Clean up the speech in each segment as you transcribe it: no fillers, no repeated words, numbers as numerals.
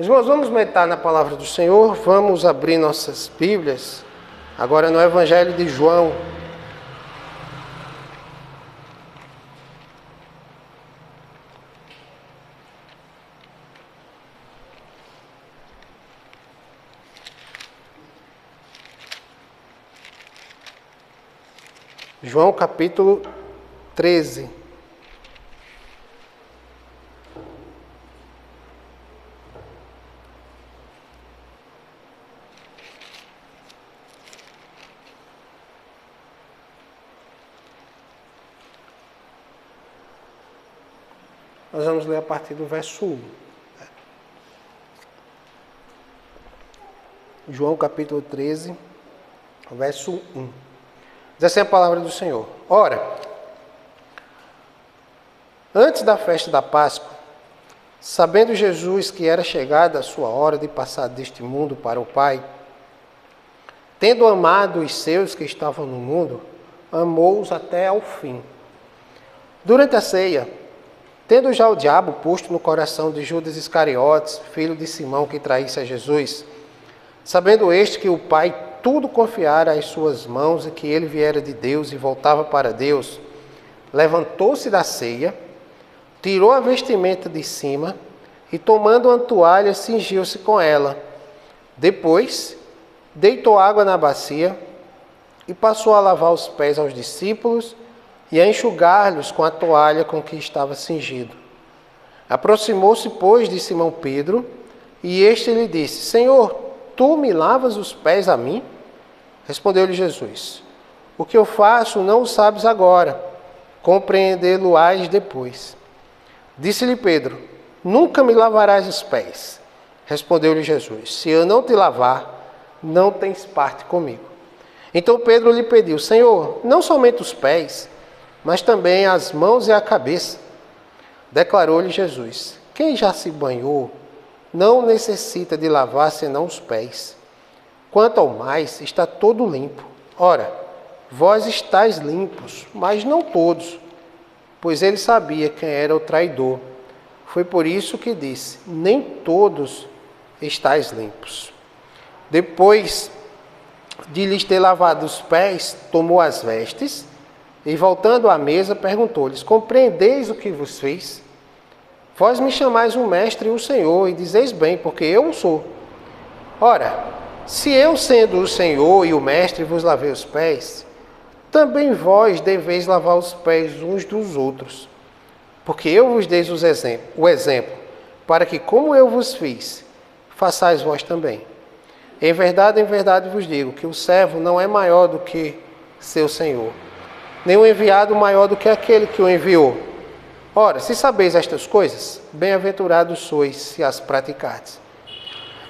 Irmãos, vamos meditar na palavra do Senhor, vamos abrir nossas Bíblias, agora no Evangelho de João. João capítulo 13. Nós vamos ler a partir do verso 1. João capítulo 13, verso 1. Diz assim a palavra do Senhor. Ora, antes da festa da Páscoa, sabendo Jesus que era chegada a sua hora de passar deste mundo para o Pai, tendo amado os seus que estavam no mundo, amou-os até ao fim. Durante a ceia, tendo já o diabo posto no coração de Judas Iscariotes, filho de Simão, que traísse a Jesus, sabendo este que o Pai tudo confiara às suas mãos e que ele viera de Deus e voltava para Deus, levantou-se da ceia, tirou a vestimenta de cima e, tomando uma toalha, cingiu-se com ela. Depois, deitou água na bacia e passou a lavar os pés aos discípulos e a enxugar-lhes com a toalha com que estava cingido. Aproximou-se, pois, de Simão Pedro, e este lhe disse: Senhor, tu me lavas os pés a mim? Respondeu-lhe Jesus: o que eu faço não o sabes agora, compreendê-lo-ás depois. Disse-lhe Pedro: nunca me lavarás os pés. Respondeu-lhe Jesus: se eu não te lavar, não tens parte comigo. Então Pedro lhe pediu: Senhor, não somente os pés, mas também as mãos e a cabeça. Declarou-lhe Jesus: quem já se banhou não necessita de lavar senão os pés. Quanto ao mais, está todo limpo. Ora, vós estáis limpos, mas não todos, pois ele sabia quem era o traidor. Foi por isso que disse: nem todos estáis limpos. Depois de lhes ter lavado os pés, tomou as vestes e, voltando à mesa, perguntou-lhes: compreendeis o que vos fiz? Vós me chamais o mestre e o Senhor, e dizeis bem, porque eu o sou. Ora, se eu, sendo o Senhor e o mestre, vos lavei os pés, também vós deveis lavar os pés uns dos outros. Porque eu vos dei o exemplo, para que, como eu vos fiz, façais vós também. Em verdade vos digo, que o servo não é maior do que seu Senhor, nem o enviado maior do que aquele que o enviou. Ora, se sabeis estas coisas, bem-aventurados sois se as praticardes.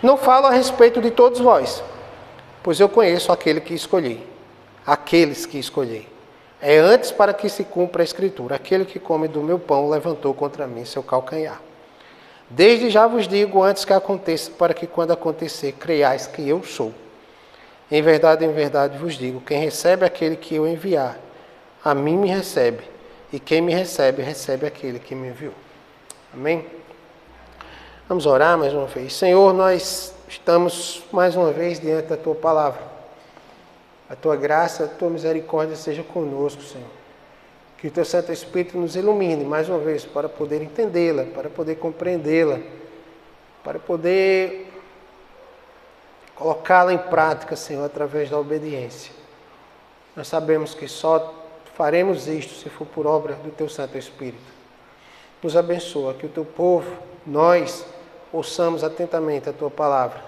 Não falo a respeito de todos vós, pois eu conheço aqueles que escolhi. É antes para que se cumpra a Escritura: aquele que come do meu pão levantou contra mim seu calcanhar. Desde já vos digo antes que aconteça, para que quando acontecer, creiais que eu sou. Em verdade vos digo, quem recebe aquele que eu enviar, a mim me recebe, e quem me recebe, recebe aquele que me enviou. Amém? Vamos orar mais uma vez. Senhor, nós estamos mais uma vez diante da Tua Palavra. A Tua graça, a Tua misericórdia seja conosco, Senhor. Que o Teu Santo Espírito nos ilumine mais uma vez para poder entendê-la, para poder compreendê-la, para poder colocá-la em prática, Senhor, através da obediência. Nós sabemos que só faremos isto se for por obra do Teu Santo Espírito. Nos abençoa, que o Teu povo, nós, ouçamos atentamente a Tua Palavra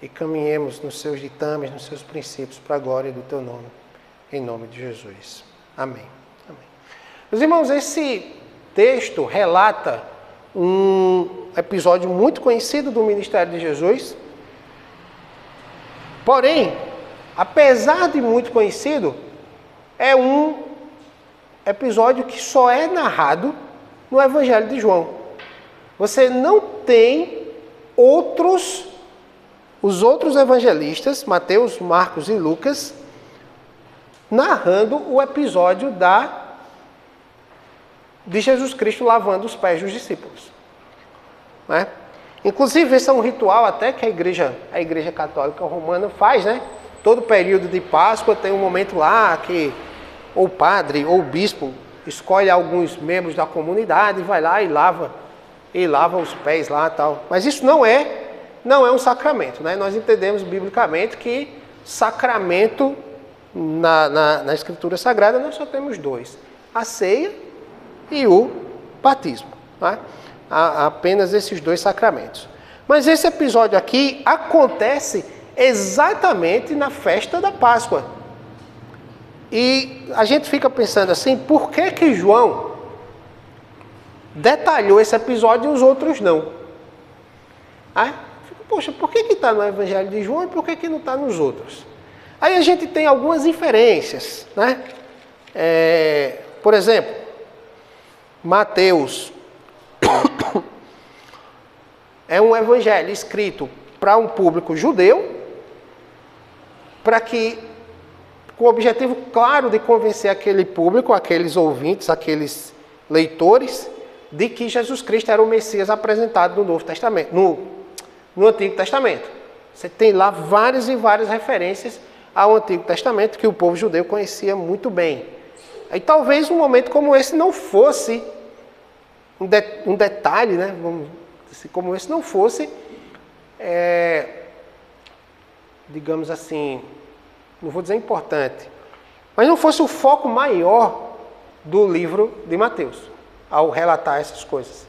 e caminhemos nos Seus ditames, nos Seus princípios, para a glória do Teu nome, em nome de Jesus. Amém. Amém. Meus irmãos, esse texto relata um episódio muito conhecido do ministério de Jesus. Porém, apesar de muito conhecido, é um episódio que só é narrado no Evangelho de João. Você não tem os outros evangelistas, Mateus, Marcos e Lucas, narrando o episódio de Jesus Cristo lavando os pés dos discípulos. Né? Inclusive, esse é um ritual até que a igreja católica romana faz, né? Todo período de Páscoa tem um momento lá que ou o padre ou o bispo escolhe alguns membros da comunidade e vai lá e lava os pés lá e tal. Mas isso não é um sacramento, né? Nós entendemos biblicamente que sacramento na Escritura Sagrada nós só temos dois: a ceia e o batismo, né? Há apenas esses dois sacramentos. Mas esse episódio aqui acontece exatamente na festa da Páscoa. E a gente fica pensando assim, por que João detalhou esse episódio e os outros não? Poxa, por que está no Evangelho de João e por que não está nos outros? Aí a gente tem algumas inferências, né? Por exemplo, Mateus é um evangelho escrito para um público judeu, com o objetivo claro de convencer aquele público, aqueles ouvintes, aqueles leitores, de que Jesus Cristo era o Messias apresentado no Novo Testamento, no Antigo Testamento. Você tem lá várias e várias referências ao Antigo Testamento que o povo judeu conhecia muito bem. Aí talvez um momento como esse não fosse um detalhe, né? Como esse não fosse, digamos assim, não vou dizer importante, mas não fosse o foco maior do livro de Mateus, ao relatar essas coisas.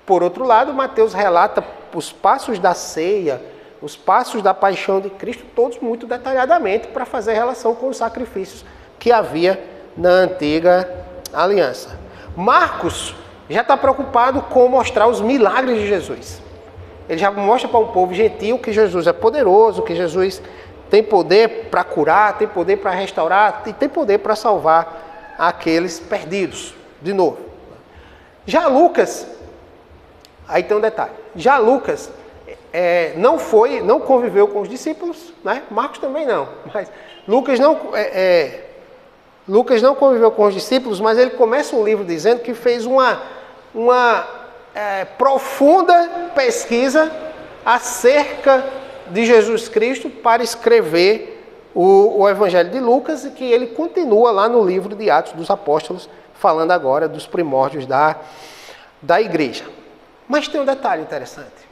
Por outro lado, Mateus relata os passos da ceia, os passos da paixão de Cristo, todos muito detalhadamente, para fazer relação com os sacrifícios que havia na antiga aliança. Marcos já está preocupado com mostrar os milagres de Jesus. Ele já mostra para um povo gentil que Jesus é poderoso, que Jesus tem poder para curar, tem poder para restaurar e tem poder para salvar aqueles perdidos, de novo. Já Lucas, aí tem um detalhe, já Lucas não conviveu com os discípulos, né? Marcos também não, mas Lucas não conviveu com os discípulos, mas ele começa o livro dizendo que fez uma profunda pesquisa acerca de Jesus Cristo para escrever o Evangelho de Lucas, e que ele continua lá no livro de Atos dos Apóstolos, falando agora dos primórdios da igreja. Mas tem um detalhe interessante.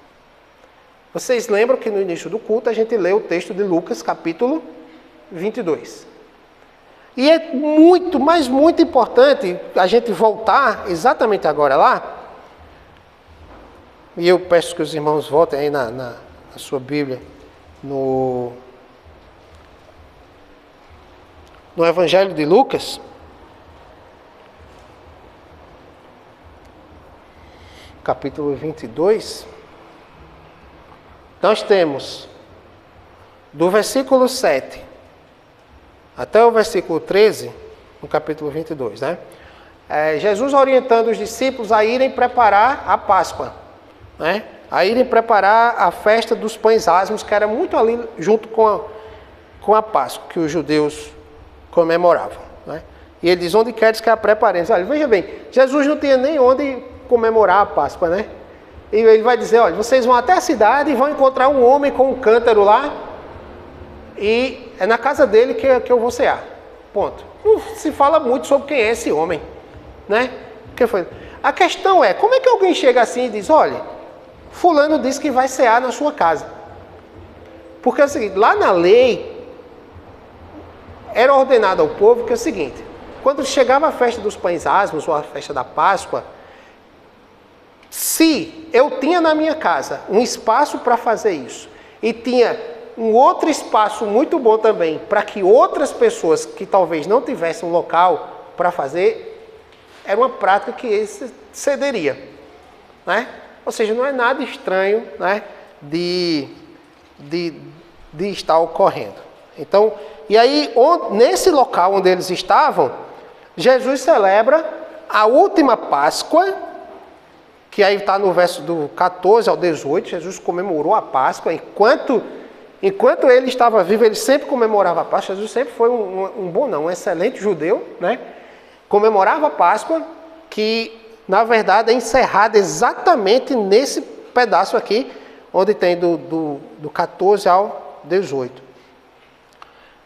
Vocês lembram que no início do culto a gente leu o texto de Lucas, capítulo 22. E é muito, mas muito importante a gente voltar exatamente agora lá. E eu peço que os irmãos voltem aí na sua Bíblia, no Evangelho de Lucas, capítulo 22. Nós temos do versículo 7 até o versículo 13, no capítulo 22, né? Jesus orientando os discípulos a irem preparar a Páscoa, né? A irem preparar a festa dos pães asmos, que era muito ali junto com a Páscoa, que os judeus comemoravam, né? E ele diz: onde queres que a preparemos? Olha, veja bem, Jesus não tinha nem onde comemorar a Páscoa, né? E ele vai dizer: olha, vocês vão até a cidade e vão encontrar um homem com um cântaro lá, e é na casa dele que eu vou cear. Ponto. Não se fala muito sobre quem é esse homem, né? A questão é, como é que alguém chega assim e diz: olha, fulano disse que vai cear na sua casa? Porque é o seguinte, lá na lei era ordenado ao povo que é o seguinte: quando chegava a festa dos pães asmos ou a festa da Páscoa, se eu tinha na minha casa um espaço para fazer isso, e tinha um outro espaço muito bom também para que outras pessoas que talvez não tivessem um local para fazer, era uma prática que ele cederia, né? Ou seja, não é nada estranho, né, de estar ocorrendo. Então, e aí, nesse local onde eles estavam, Jesus celebra a última Páscoa, que aí está no verso do 14 ao 18, Jesus comemorou a Páscoa. Enquanto ele estava vivo, ele sempre comemorava a Páscoa. Jesus sempre foi um excelente judeu, né? Comemorava a Páscoa, que na verdade é encerrada exatamente pedaço aqui, onde tem do 14 ao 18.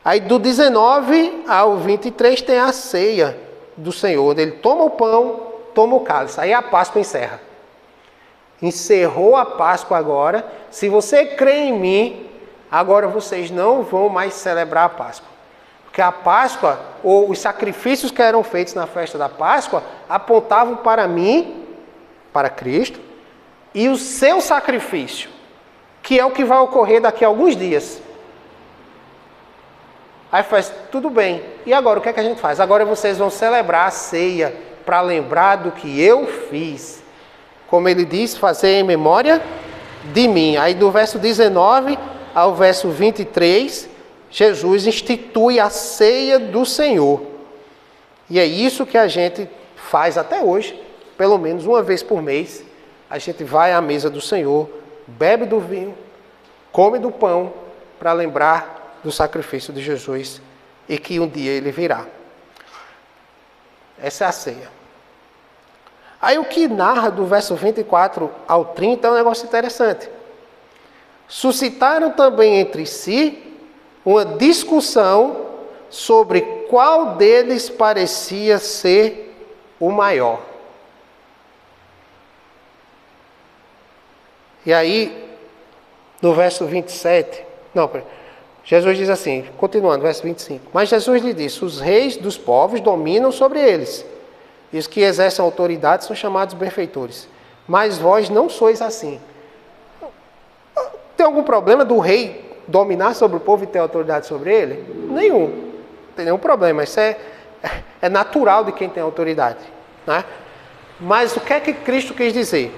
Aí do 19 ao 23 tem a ceia do Senhor, onde ele toma o pão, toma o cálice. Aí a Páscoa encerra. Encerrou a Páscoa agora. Se você crê em mim, agora vocês não vão mais celebrar a Páscoa. Porque a Páscoa, ou os sacrifícios que eram feitos na festa da Páscoa, apontavam para mim, para Cristo, e o seu sacrifício, que é o que vai ocorrer daqui a alguns dias. Aí faz, tudo bem. E agora, o que é que a gente faz? Agora vocês vão celebrar a ceia para lembrar do que eu fiz. Como ele diz, fazer em memória de mim. Aí do verso 19 ao verso 23, Jesus institui a ceia do Senhor. E é isso que a gente faz até hoje, pelo menos uma vez por mês. A gente vai à mesa do Senhor, bebe do vinho, come do pão, para lembrar do sacrifício de Jesus e que um dia ele virá. Essa é a ceia. Aí o que narra do verso 24 ao 30 é um negócio interessante. Suscitaram também entre si uma discussão sobre qual deles parecia ser o maior. E aí, no verso 27, Jesus diz assim, continuando, verso 25. Mas Jesus lhe disse, os reis dos povos dominam sobre eles, e os que exercem autoridade são chamados benfeitores. Mas vós não sois assim. Tem algum problema do rei dominar sobre o povo e ter autoridade sobre ele? Nenhum. Não tem nenhum problema. Isso é natural de quem tem autoridade, né? Mas o que é que Cristo quis dizer?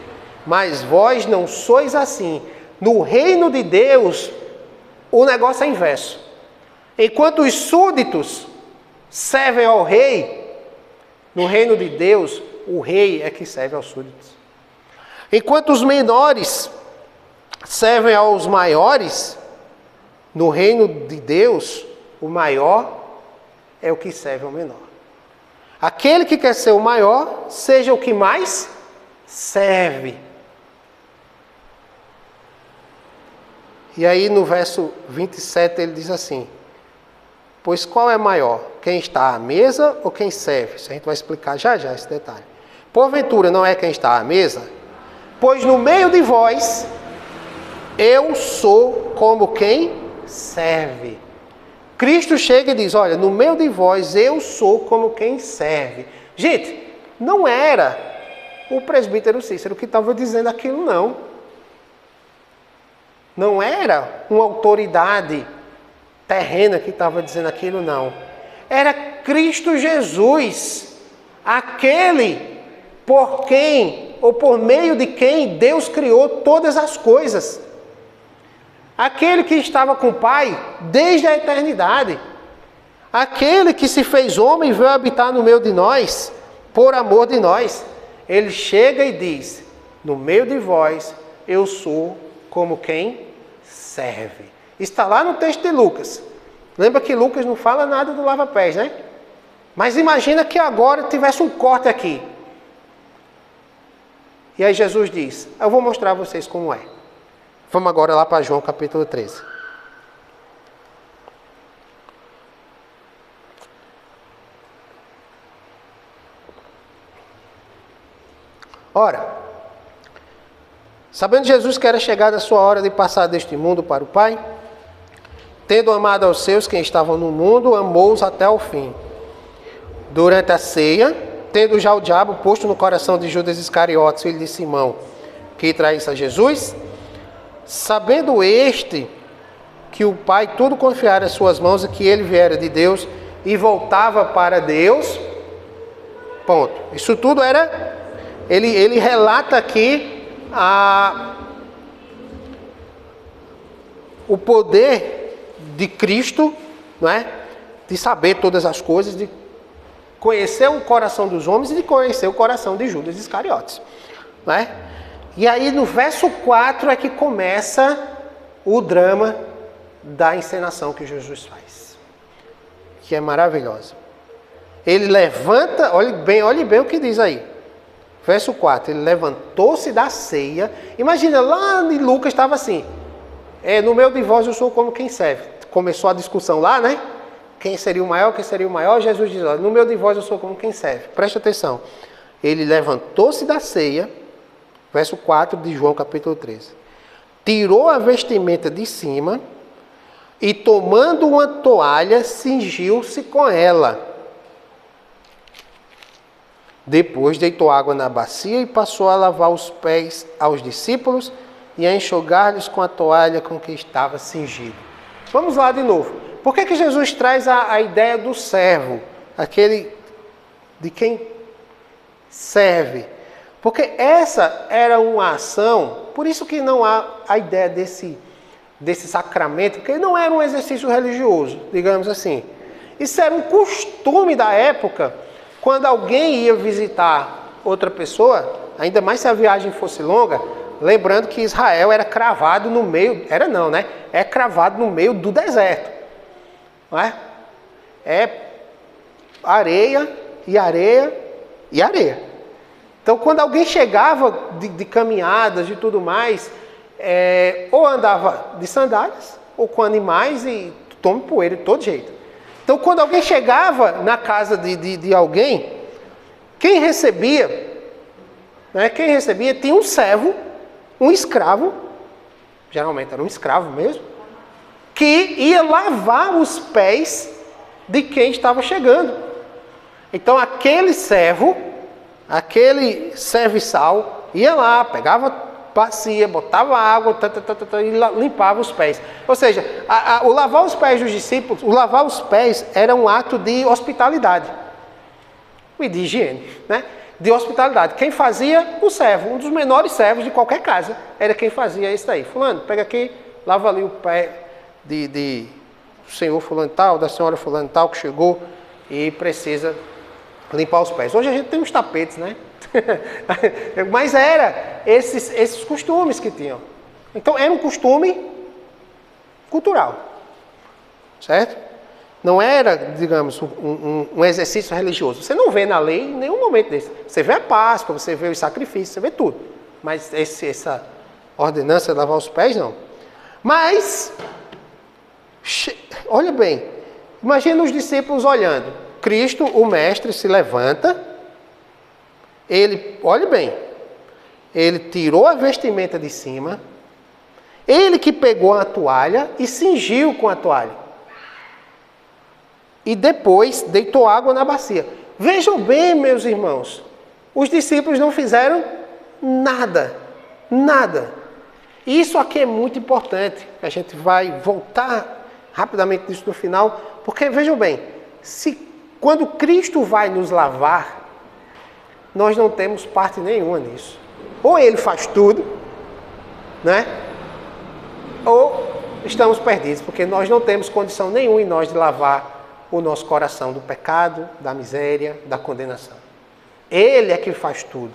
Mas vós não sois assim. No reino de Deus, o negócio é inverso. Enquanto os súditos servem ao rei, no reino de Deus, o rei é que serve aos súditos. Enquanto os menores servem aos maiores, no reino de Deus, o maior é o que serve ao menor. Aquele que quer ser o maior, seja o que mais serve. E aí no verso 27 ele diz assim, pois qual é maior? Quem está à mesa ou quem serve? Isso a gente vai explicar já já esse detalhe. Porventura não é quem está à mesa? Pois no meio de vós, eu sou como quem serve. Cristo chega e diz, olha, no meio de vós eu sou como quem serve. Gente, não era o presbítero Cícero que estava dizendo aquilo não. Não era uma autoridade terrena que estava dizendo aquilo, não. Era Cristo Jesus, aquele por quem, ou por meio de quem Deus criou todas as coisas. Aquele que estava com o Pai desde a eternidade. Aquele que se fez homem e veio habitar no meio de nós, por amor de nós. Ele chega e diz, no meio de vós, eu sou como quem serve. Está lá no texto de Lucas. Lembra que Lucas não fala nada do lava-pés, né? Mas imagina que agora tivesse um corte aqui. E aí Jesus diz, eu vou mostrar a vocês como é. Vamos agora lá para João capítulo 13. Ora, sabendo Jesus que era chegada a sua hora de passar deste mundo para o Pai, tendo amado aos seus que estavam no mundo, amou-os até o fim. Durante a ceia, tendo já o diabo posto no coração de Judas Iscariotes, filho de Simão, que traísse a Jesus, sabendo este que o Pai tudo confiara às suas mãos e que ele viera de Deus e voltava para Deus, ponto. Isso tudo era... Ele relata aqui o poder de Cristo, não é? De saber todas as coisas, de conhecer o coração dos homens e de conhecer o coração de Judas Iscariotes, não é? E aí no verso 4 é que começa o drama da encenação que Jesus faz, que é maravilhosa. Ele levanta, olhe bem o que diz aí. Verso 4, ele levantou-se da ceia. Imagina, lá em Lucas estava assim, no meu divórcio eu sou como quem serve. Começou a discussão lá, né? Quem seria o maior, quem seria o maior? Jesus diz, olha, no meu divórcio eu sou como quem serve. Preste atenção. Ele levantou-se da ceia, verso 4 de João capítulo 13. Tirou a vestimenta de cima e tomando uma toalha, cingiu-se com ela. Depois deitou água na bacia e passou a lavar os pés aos discípulos e a enxugar-lhes com a toalha com que estava cingido. Vamos lá de novo. Por que Jesus traz a ideia do servo? Aquele de quem serve. Porque essa era uma ação, por isso que não há a ideia desse sacramento, porque não era um exercício religioso, digamos assim. Isso era um costume da época. Quando alguém ia visitar outra pessoa, ainda mais se a viagem fosse longa, lembrando que Israel era cravado no meio, é cravado no meio do deserto. Não é? É areia e areia e areia. Então, quando alguém chegava de caminhadas e tudo mais, ou andava de sandálias, ou com animais e tome poeira de todo jeito. Então, quando alguém chegava na casa de alguém, quem recebia tinha um servo, um escravo, geralmente era um escravo mesmo, que ia lavar os pés de quem estava chegando. Então, aquele servo, aquele serviçal, ia lá, pegava bacia, botava água e limpava os pés. Ou seja, o lavar os pés dos discípulos, o lavar os pés era um ato de hospitalidade e de higiene, né? De hospitalidade. Quem fazia? O servo, um dos menores servos de qualquer casa, era quem fazia isso daí. Fulano, pega aqui, lava ali o pé do senhor fulano tal, da senhora fulano tal, que chegou e precisa limpar os pés. Hoje a gente tem uns tapetes, né? Mas era esses costumes que tinham. Então era um costume cultural, certo? Não era, digamos, um exercício religioso. Você não vê na lei em nenhum momento desse. Você vê a Páscoa, você vê os sacrifícios, você vê tudo. Mas essa ordenança de lavar os pés, não. Mas, olha bem, imagina os discípulos olhando. Cristo, o mestre, se levanta. Olhe bem, ele tirou a vestimenta de cima, ele que pegou a toalha e cingiu com a toalha. E depois deitou água na bacia. Vejam bem, meus irmãos, os discípulos não fizeram nada, nada. Isso aqui é muito importante, a gente vai voltar rapidamente nisso no final, porque vejam bem, quando Cristo vai nos lavar, nós não temos parte nenhuma nisso. Ou ele faz tudo, né? Ou estamos perdidos, porque nós não temos condição nenhuma em nós de lavar o nosso coração do pecado, da miséria, da condenação. Ele é que faz tudo.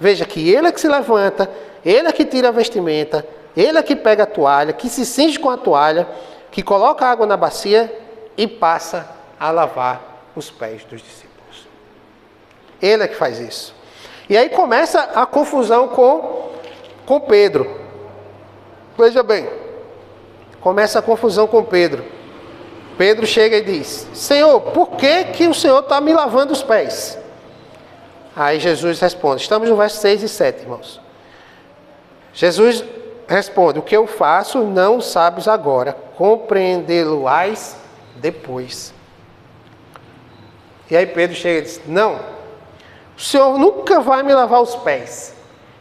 Veja que ele é que se levanta, ele é que tira a vestimenta, ele é que pega a toalha, que se cinge com a toalha, que coloca água na bacia e passa a lavar os pés dos discípulos. Ele é que faz isso. E aí começa a confusão com Pedro. Veja bem, começa a confusão com Pedro. Pedro chega e diz: Senhor, por que o Senhor está me lavando os pés? Aí Jesus responde, estamos no verso 6 e 7, irmãos. Jesus responde: o que eu faço não sabes agora, compreendê-lo-ás depois. E aí Pedro chega e diz: não, o Senhor nunca vai me lavar os pés.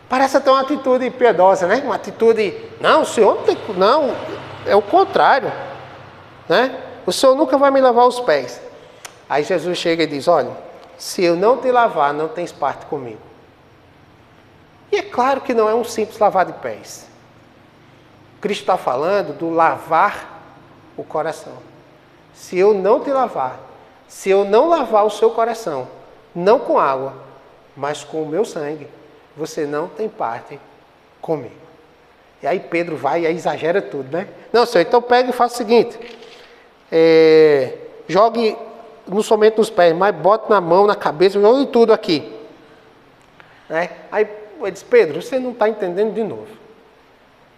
Parece até uma atitude piedosa, né? Uma atitude, não, o Senhor não, é o contrário, né? O Senhor nunca vai me lavar os pés. Aí Jesus chega e diz: olha, se eu não te lavar, não tens parte comigo. E é claro que não é um simples lavar de pés. Cristo está falando do lavar o coração. Se eu não te lavar, se eu não lavar o seu coração, não com água, mas com o meu sangue, você não tem parte comigo. E aí Pedro vai e aí exagera tudo, né? Não, Senhor, então pega e faça o seguinte. Jogue não somente nos pés, mas bote na mão, na cabeça, jogue tudo aqui. Né? Aí ele diz, Pedro, você não está entendendo de novo.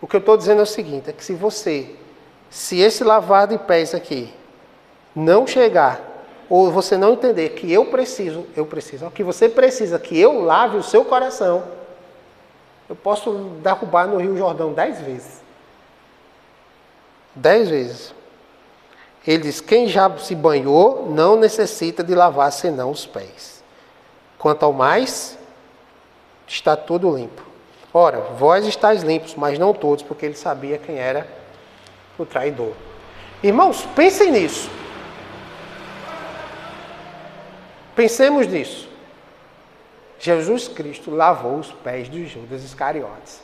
O que eu estou dizendo é o seguinte, é que se esse lavar de pés aqui não chegar, ou você não entender que eu preciso, que você precisa que eu lave o seu coração, eu posso derrubar no Rio Jordão 10 vezes. 10 vezes. Ele diz, quem já se banhou não necessita de lavar senão os pés. Quanto ao mais, está tudo limpo. Ora, vós estáis limpos, mas não todos, porque ele sabia quem era o traidor. Irmãos, pensem nisso. Pensemos nisso. Jesus Cristo lavou os pés de Judas Iscariotes.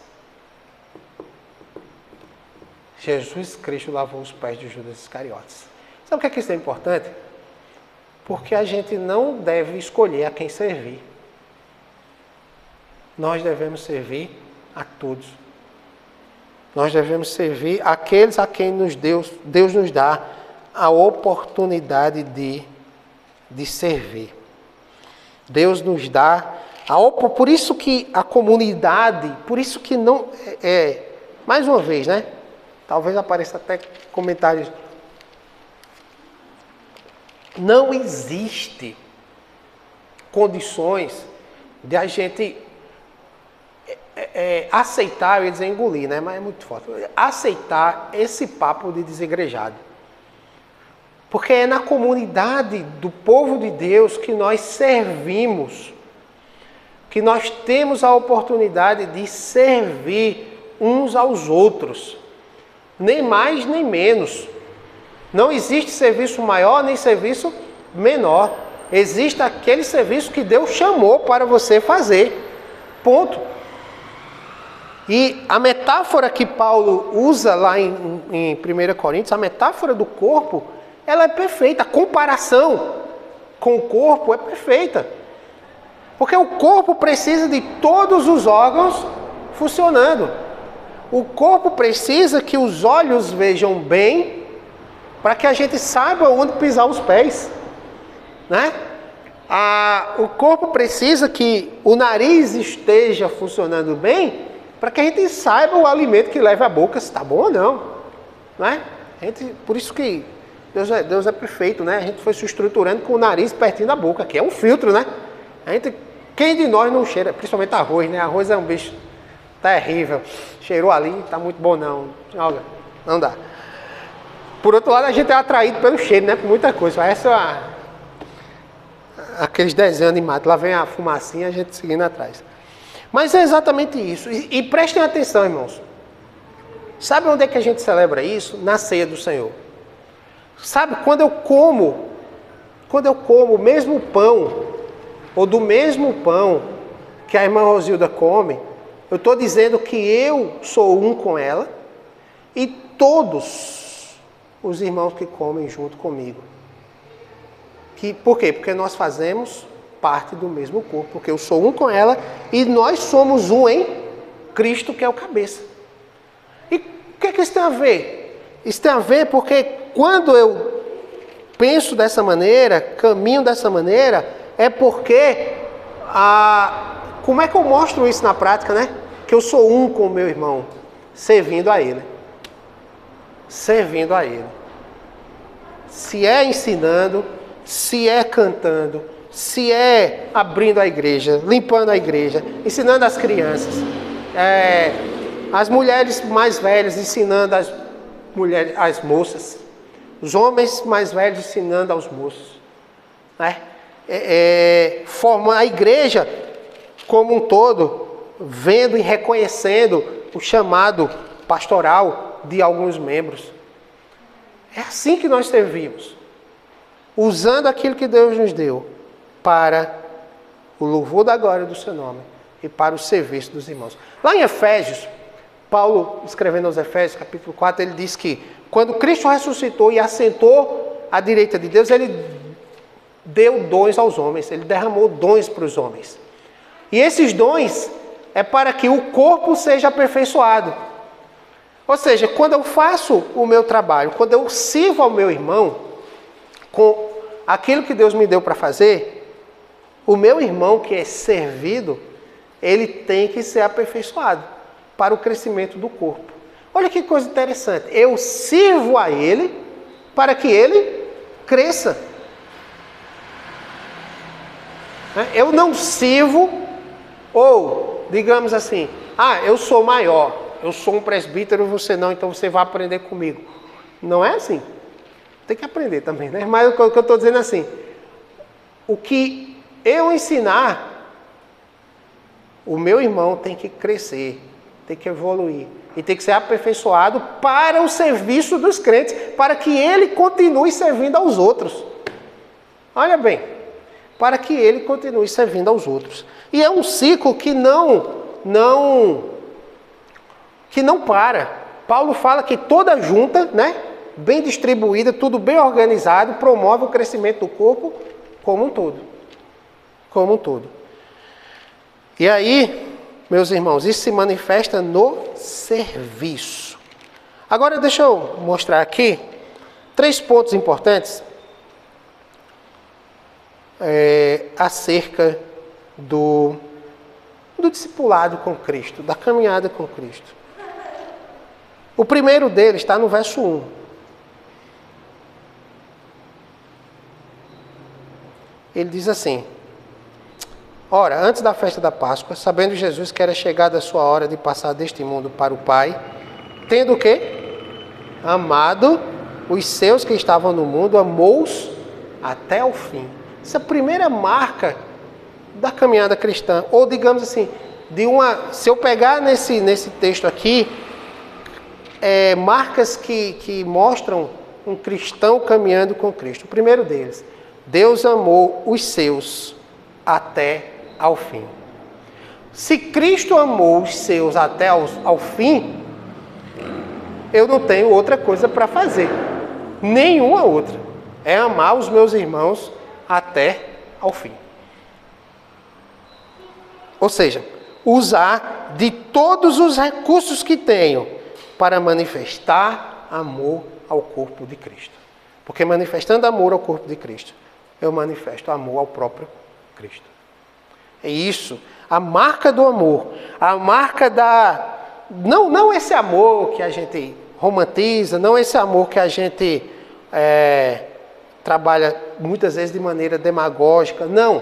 Jesus Cristo lavou os pés de Judas Iscariotes. Sabe o que isso é importante? Porque a gente não deve escolher a quem servir. Nós devemos servir a todos. Nós devemos servir aqueles a quem Deus nos dá a oportunidade de servir. Deus nos dá por isso que a comunidade, por isso que não mais uma vez, né? Talvez apareça até comentários. Não existe condições de a gente aceitar, eu ia dizer engolir, né? Mas é muito forte. Aceitar esse papo de desigrejado. Porque é na comunidade do povo de Deus que nós servimos, que nós temos a oportunidade de servir uns aos outros. Nem mais, nem menos. Não existe serviço maior, nem serviço menor. Existe aquele serviço que Deus chamou para você fazer. Ponto. E a metáfora que Paulo usa lá em 1 Coríntios, a metáfora do corpo, ela é perfeita. A comparação com o corpo é perfeita. Porque o corpo precisa de todos os órgãos funcionando. O corpo precisa que os olhos vejam bem para que a gente saiba onde pisar os pés. Né? O corpo precisa que o nariz esteja funcionando bem para que a gente saiba o alimento que leva à boca, se está bom ou não. Né? Por isso que Deus é perfeito, né? A gente foi se estruturando com o nariz pertinho da boca, que é um filtro, né? Quem de nós não cheira, principalmente arroz, né? Arroz é um bicho terrível. Cheirou ali, tá muito bom não. Olha, não dá. Por outro lado, a gente é atraído pelo cheiro, né? Por muita coisa. Parece aqueles desenhos animados. Lá vem a fumacinha, a gente seguindo atrás. Mas é exatamente isso. E prestem atenção, irmãos. Sabe onde é que a gente celebra isso? Na ceia do Senhor. Sabe, quando eu como o mesmo pão, ou do mesmo pão que a irmã Rosilda come, eu estou dizendo que eu sou um com ela e todos os irmãos que comem junto comigo. Por quê? Porque nós fazemos parte do mesmo corpo, porque eu sou um com ela e nós somos um em Cristo, que é o cabeça. E o que isso tem a ver? Isso tem a ver porque quando eu penso dessa maneira, caminho dessa maneira, é porque como é que eu mostro isso na prática, né? Que eu sou um com o meu irmão, servindo a ele. Servindo a ele. Se é ensinando, se é cantando, se é abrindo a igreja, limpando a igreja, ensinando as crianças, as mulheres mais velhas ensinando as moças, os homens mais velhos ensinando aos moços, né? Forma a igreja como um todo, vendo e reconhecendo o chamado pastoral de alguns membros. É assim que nós servimos, usando aquilo que Deus nos deu para o louvor da glória do seu nome e para o serviço dos irmãos. Lá em Efésios, Paulo, escrevendo aos Efésios, capítulo 4, ele diz que quando Cristo ressuscitou e assentou à direita de Deus, ele deu dons aos homens, ele derramou dons para os homens. E esses dons é para que o corpo seja aperfeiçoado. Ou seja, quando eu faço o meu trabalho, quando eu sirvo ao meu irmão com aquilo que Deus me deu para fazer, o meu irmão que é servido, ele tem que ser aperfeiçoado para o crescimento do corpo. Olha que coisa interessante. Eu sirvo a ele para que ele cresça. Eu não sirvo, ou, digamos assim, eu sou maior, eu sou um presbítero, você não, então você vai aprender comigo. Não é assim. Tem que aprender também, né? Mas o que eu estou dizendo é assim, o que eu ensinar, o meu irmão tem que crescer, tem que evoluir, e tem que ser aperfeiçoado para o serviço dos crentes, para que ele continue servindo aos outros. Olha bem, para que ele continue servindo aos outros. E é um ciclo que não para. Paulo fala que toda junta, né, bem distribuída, tudo bem organizado, promove o crescimento do corpo como um todo. Como um todo. E aí, meus irmãos, isso se manifesta no serviço. Agora deixa eu mostrar aqui 3 pontos importantes acerca do discipulado com Cristo, da caminhada com Cristo. O primeiro deles está no verso 1. Ele diz assim: ora, antes da festa da Páscoa, sabendo Jesus que era chegada a sua hora de passar deste mundo para o Pai, tendo o quê? Amado os seus que estavam no mundo, amou-os até o fim. Essa é a primeira marca da caminhada cristã, ou digamos assim, se eu pegar nesse texto aqui, marcas que mostram um cristão caminhando com Cristo. O primeiro deles, Deus amou os seus até ao fim. Se Cristo amou os seus até ao fim, eu não tenho outra coisa para fazer, nenhuma outra, é amar os meus irmãos até ao fim. Ou seja, usar de todos os recursos que tenho para manifestar amor ao corpo de Cristo. Porque manifestando amor ao corpo de Cristo, eu manifesto amor ao próprio Cristo. É isso, a marca do amor, a marca da... Não esse amor que a gente romantiza, não esse amor que a gente trabalha muitas vezes de maneira demagógica, não.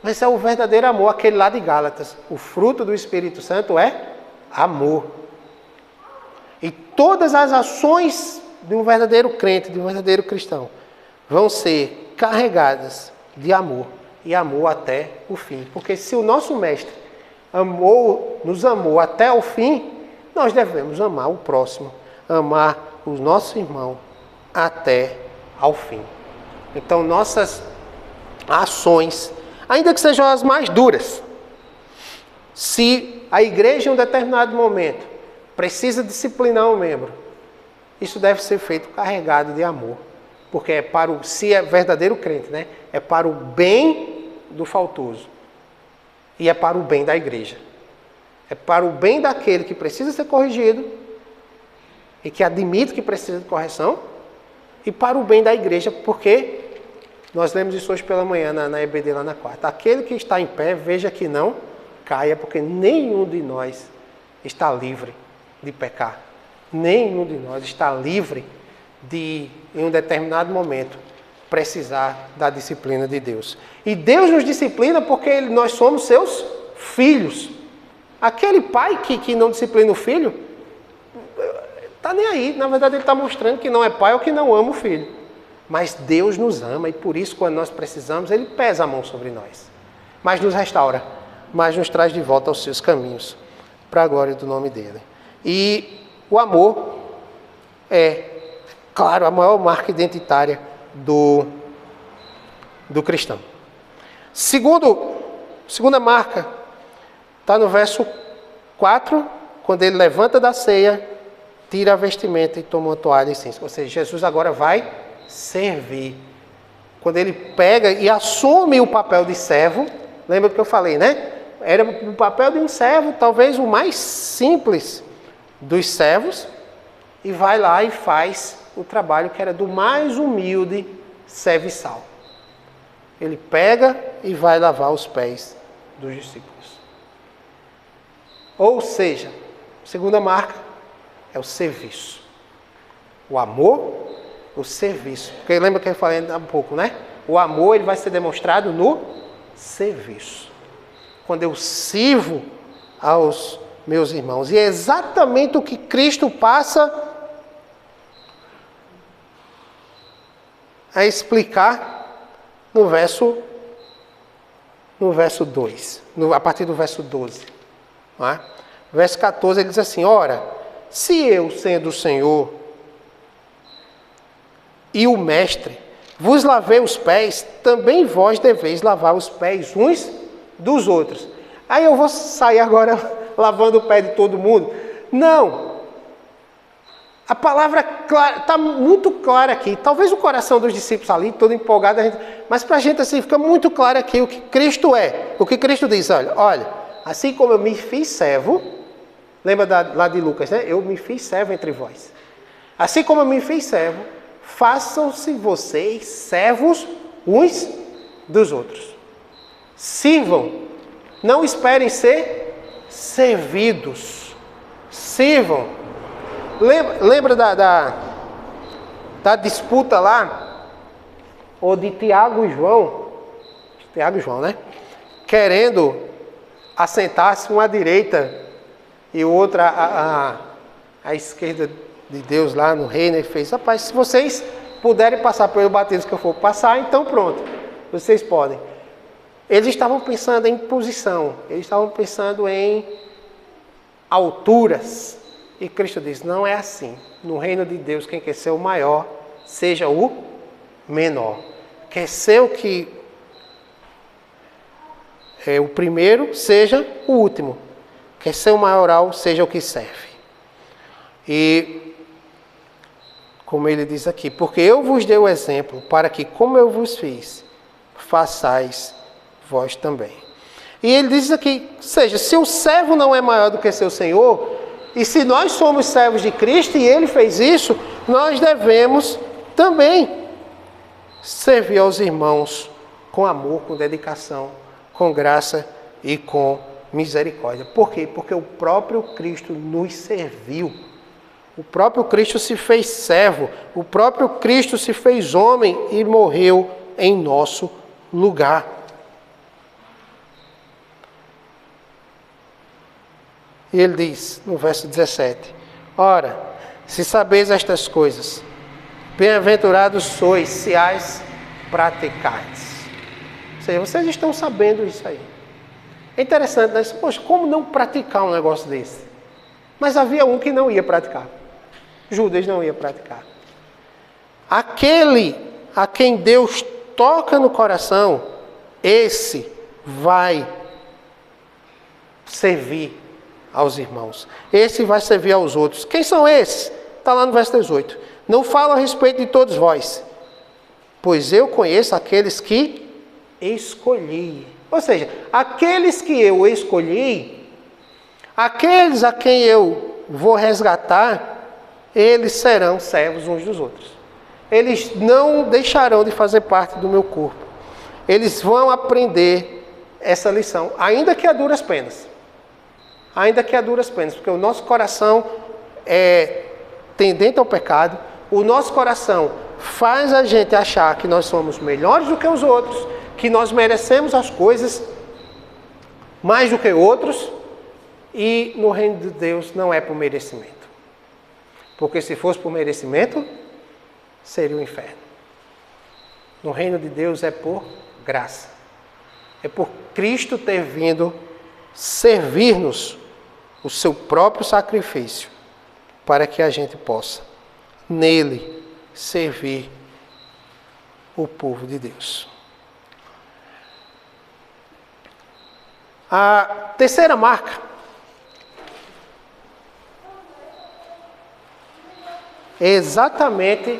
Mas é o verdadeiro amor, aquele lá de Gálatas. O fruto do Espírito Santo é amor. E todas as ações de um verdadeiro crente, de um verdadeiro cristão, vão ser carregadas de amor. E amor até o fim. Porque se o nosso mestre nos amou até o fim, nós devemos amar o próximo, amar o nosso irmão até ao fim. Então nossas ações, ainda que sejam as mais duras, se a igreja em um determinado momento precisa disciplinar um membro, isso deve ser feito carregado de amor. Porque se é verdadeiro crente, né? É para o bem do faltoso. E é para o bem da igreja. É para o bem daquele que precisa ser corrigido e que admite que precisa de correção, e para o bem da igreja, porque nós lemos isso hoje pela manhã na EBD lá na quarta. Aquele que está em pé, veja que não caia, porque nenhum de nós está livre de pecar. Nenhum de nós está livre de, em um determinado momento, precisar da disciplina de Deus. E Deus nos disciplina porque nós somos seus filhos. Aquele pai que não disciplina o filho, está nem aí. Na verdade, ele está mostrando que não é pai ou que não ama o filho. Mas Deus nos ama e por isso, quando nós precisamos, Ele pesa a mão sobre nós. Mas nos restaura, mas nos traz de volta aos seus caminhos, para a glória do nome dEle. E o amor é, claro, a maior marca identitária do cristão. Segunda marca, está no verso 4, quando ele levanta da ceia, tira a vestimenta e toma uma toalha e cinza. Ou seja, Jesus agora vai servir. Quando ele pega e assume o papel de servo, lembra do que eu falei, né? Era o papel de um servo, talvez o mais simples dos servos, e vai lá e faz o trabalho que era do mais humilde serviçal. Ele pega e vai lavar os pés dos discípulos. Ou seja, a segunda marca é o serviço. O amor, o serviço. Porque lembra que eu falei há um pouco, né? O amor ele vai ser demonstrado no serviço. Quando eu sirvo aos meus irmãos. E é exatamente o que Cristo passa a explicar no verso 2, a partir do verso 12. Não é? Verso 14 ele diz assim: ora, se eu, sendo o Senhor e o Mestre, vos lavei os pés, também vós deveis lavar os pés uns dos outros. Aí eu vou sair agora lavando o pé de todo mundo? Não. A palavra está muito clara aqui. Talvez o coração dos discípulos ali, todo empolgado, mas para a gente assim, fica muito claro aqui o que Cristo é. O que Cristo diz, olha, assim como eu me fiz servo, lembra lá de Lucas, né? Eu me fiz servo entre vós. Assim como eu me fiz servo, façam-se vocês servos uns dos outros. Sirvam. Não esperem ser servidos. Sirvam. Lembra da disputa lá? Ou de Tiago e João? Tiago e João, né? Querendo assentar-se uma à direita e outra à esquerda de Deus lá no reino. Ele fez: rapaz, se vocês puderem passar pelo batismo que eu for passar, então pronto, vocês podem. Eles estavam pensando em posição, eles estavam pensando em alturas. E Cristo diz: não é assim. No reino de Deus, quem quer ser o maior, seja o menor. Quer ser o que é o primeiro, seja o último. Quer ser o maioral, seja o que serve. E, como ele diz aqui: porque eu vos dei o exemplo, para que, como eu vos fiz, façais vós também. E ele diz aqui, seja, se o servo não é maior do que seu senhor, e se nós somos servos de Cristo e ele fez isso, nós devemos também servir aos irmãos com amor, com dedicação, com graça e com misericórdia. Por quê? Porque o próprio Cristo nos serviu. O próprio Cristo se fez servo. O próprio Cristo se fez homem e morreu em nosso lugar. E ele diz, no verso 17: ora, se sabeis estas coisas, bem-aventurados sois se as praticardes. Ou seja, vocês estão sabendo isso aí. É interessante, né? Poxa, como não praticar um negócio desse? Mas havia um que não ia praticar. Judas não ia praticar. Aquele a quem Deus toca no coração, esse vai servir aos irmãos. Esse vai servir aos outros. Quem são esses? Está lá no verso 18. Não falo a respeito de todos vós, pois eu conheço aqueles que escolhi. Ou seja, aqueles que eu escolhi, aqueles a quem eu vou resgatar, eles serão servos uns dos outros. Eles não deixarão de fazer parte do meu corpo. Eles vão aprender essa lição, ainda que a duras penas. Ainda que a duras penas, porque o nosso coração é tendente ao pecado, o nosso coração faz a gente achar que nós somos melhores do que os outros, que nós merecemos as coisas mais do que outros, e no reino de Deus não é por merecimento. Porque se fosse por merecimento, seria o inferno. No reino de Deus é por graça. É por Cristo ter vindo servir-nos o seu próprio sacrifício, para que a gente possa, nele, servir o povo de Deus. A terceira marca é exatamente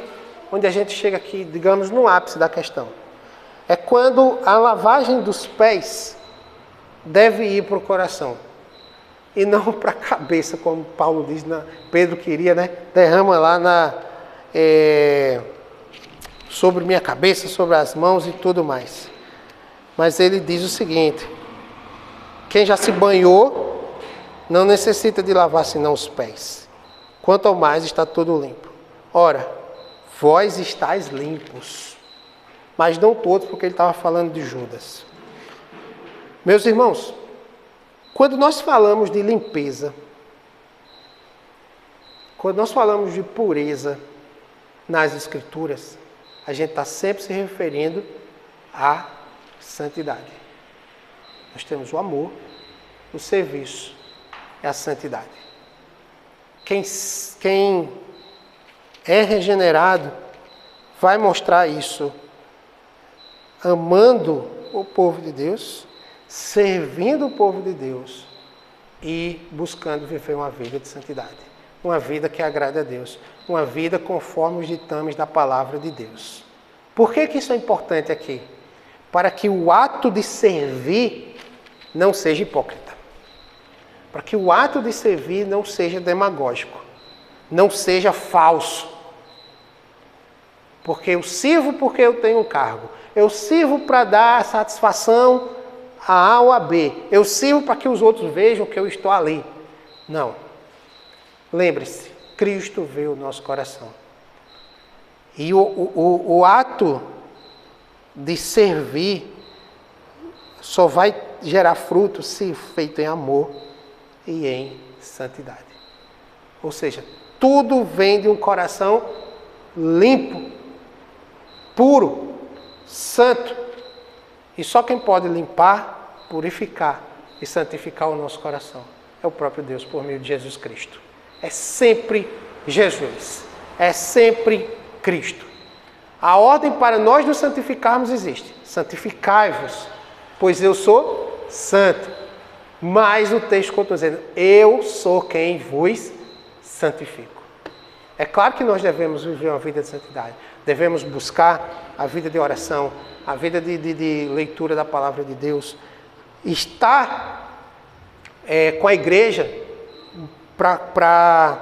onde a gente chega aqui, digamos, no ápice da questão. É quando a lavagem dos pés deve ir para o coração e não para a cabeça, como Paulo diz, Pedro queria, né? Derrama lá sobre minha cabeça, sobre as mãos e tudo mais. Mas ele diz o seguinte: quem já se banhou não necessita de lavar senão os pés. Quanto ao mais está todo limpo. Ora, vós estáis limpos. Mas não todos, porque ele estava falando de Judas. Meus irmãos, quando nós falamos de limpeza, quando nós falamos de pureza nas Escrituras, a gente está sempre se referindo à santidade. Nós temos o amor, o serviço e a santidade. Quem é regenerado vai mostrar isso amando o povo de Deus, servindo o povo de Deus e buscando viver uma vida de santidade. Uma vida que agrade a Deus. Uma vida conforme os ditames da palavra de Deus. Por que isso é importante aqui? Para que o ato de servir não seja hipócrita. Para que o ato de servir não seja demagógico. Não seja falso. Porque eu sirvo porque eu tenho um cargo. Eu sirvo para dar satisfação a A ou a B. Eu sirvo para que os outros vejam que eu estou ali. Não. Lembre-se, Cristo vê o nosso coração. E o ato de servir só vai gerar fruto se feito em amor e em santidade. Ou seja, tudo vem de um coração limpo, puro, santo. E só quem pode limpar, purificar e santificar o nosso coração é o próprio Deus por meio de Jesus Cristo. É sempre Jesus. É sempre Cristo. A ordem para nós nos santificarmos existe. Santificai-vos, pois eu sou santo. Mas o texto continua dizendo, eu sou quem vos santifico. É claro que nós devemos viver uma vida de santidade. Devemos buscar a vida de oração, a vida de leitura da palavra de Deus. Estar com a igreja para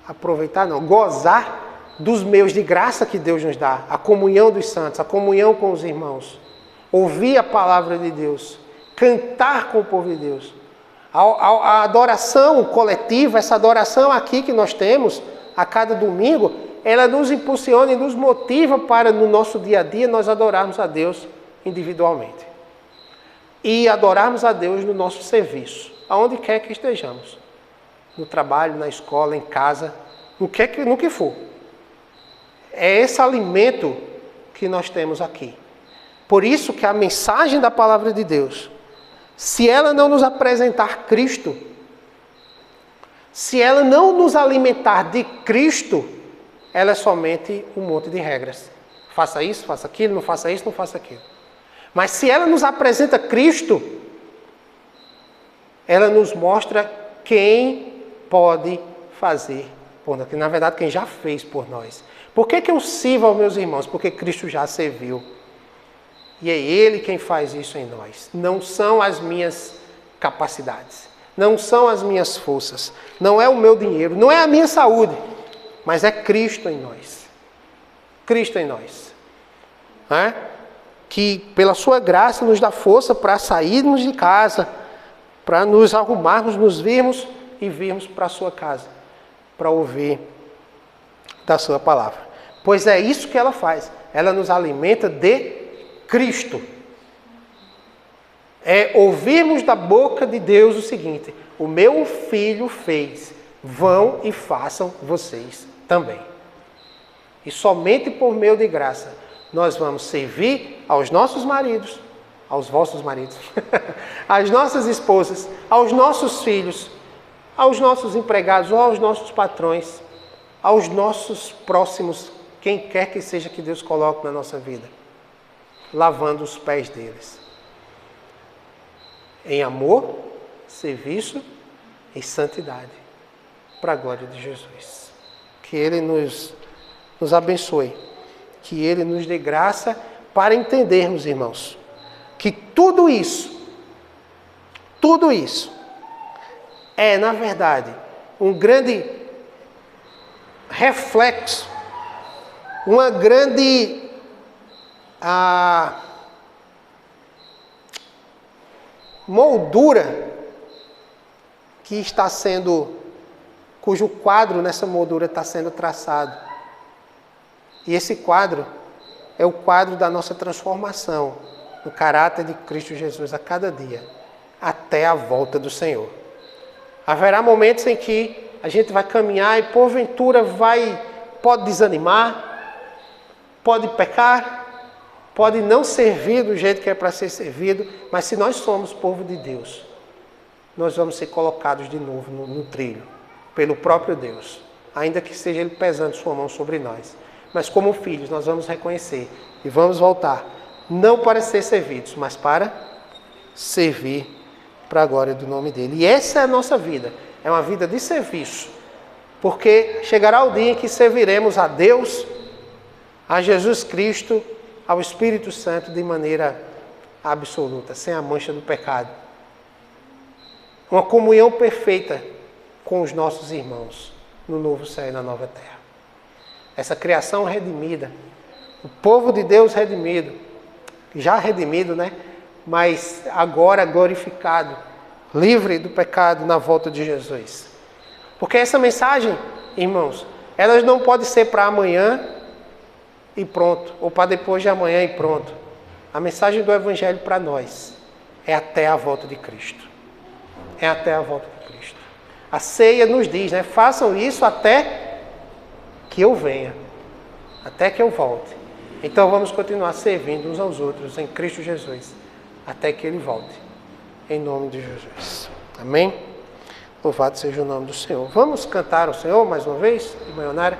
aproveitar, não, gozar dos meios de graça que Deus nos dá. A comunhão dos santos, a comunhão com os irmãos. Ouvir a palavra de Deus. Cantar com o povo de Deus. A adoração coletiva, essa adoração aqui que nós temos a cada domingo, ela nos impulsiona e nos motiva para, no nosso dia a dia, nós adorarmos a Deus individualmente. E adorarmos a Deus no nosso serviço, aonde quer que estejamos. No trabalho, na escola, em casa, no que for. É esse alimento que nós temos aqui. Por isso que a mensagem da palavra de Deus, se ela não nos apresentar Cristo, se ela não nos alimentar de Cristo, ela é somente um monte de regras. Faça isso, faça aquilo, não faça isso, não faça aquilo. Mas se ela nos apresenta Cristo, ela nos mostra quem pode fazer por nós. Na verdade, quem já fez por nós. Por que eu sirvo aos meus irmãos? Porque Cristo já serviu. E é Ele quem faz isso em nós. Não são as minhas capacidades. Não são as minhas forças. Não é o meu dinheiro. Não é a minha saúde. Mas é Cristo em nós. Cristo em nós. Que pela sua graça nos dá força para sairmos de casa, para nos arrumarmos, nos virmos e virmos para a sua casa, para ouvir da sua palavra. Pois é isso que ela faz. Ela nos alimenta de Cristo. É ouvirmos da boca de Deus o seguinte: o meu filho fez, vão e façam vocês também. E somente por meio de graça nós vamos servir aos nossos maridos, aos vossos maridos, às nossas esposas, aos nossos filhos, aos nossos empregados ou aos nossos patrões, aos nossos próximos, quem quer que seja que Deus coloque na nossa vida, lavando os pés deles. Em amor, serviço e santidade, para a glória de Jesus. Que Ele nos abençoe, que Ele nos dê graça para entendermos, irmãos, que tudo isso é, na verdade, um grande reflexo, uma grande moldura cujo quadro nessa moldura está sendo traçado. E esse quadro é o quadro da nossa transformação no caráter de Cristo Jesus a cada dia, até a volta do Senhor. Haverá momentos em que a gente vai caminhar e porventura pode desanimar, pode pecar, pode não servir do jeito que é para ser servido, mas se nós somos povo de Deus, nós vamos ser colocados de novo no trilho, pelo próprio Deus, ainda que seja Ele pesando sua mão sobre nós. Mas como filhos, nós vamos reconhecer e vamos voltar, não para ser servidos, mas para servir para a glória do nome dEle. E essa é a nossa vida, é uma vida de serviço, porque chegará o dia em que serviremos a Deus, a Jesus Cristo, ao Espírito Santo de maneira absoluta, sem a mancha do pecado. Uma comunhão perfeita com os nossos irmãos no novo céu e na nova terra. Essa criação redimida, o povo de Deus redimido, já redimido, né? Mas agora glorificado, livre do pecado na volta de Jesus. Porque essa mensagem, irmãos, ela não pode ser para amanhã e pronto, ou para depois de amanhã e pronto. A mensagem do Evangelho para nós é até a volta de Cristo. É até a volta de Cristo. A ceia nos diz, né? Façam isso até que eu venha, até que eu volte. Então vamos continuar servindo uns aos outros em Cristo Jesus, até que Ele volte. Em nome de Jesus. Amém? Louvado seja o nome do Senhor. Vamos cantar ao Senhor mais uma vez, irmã Ionara?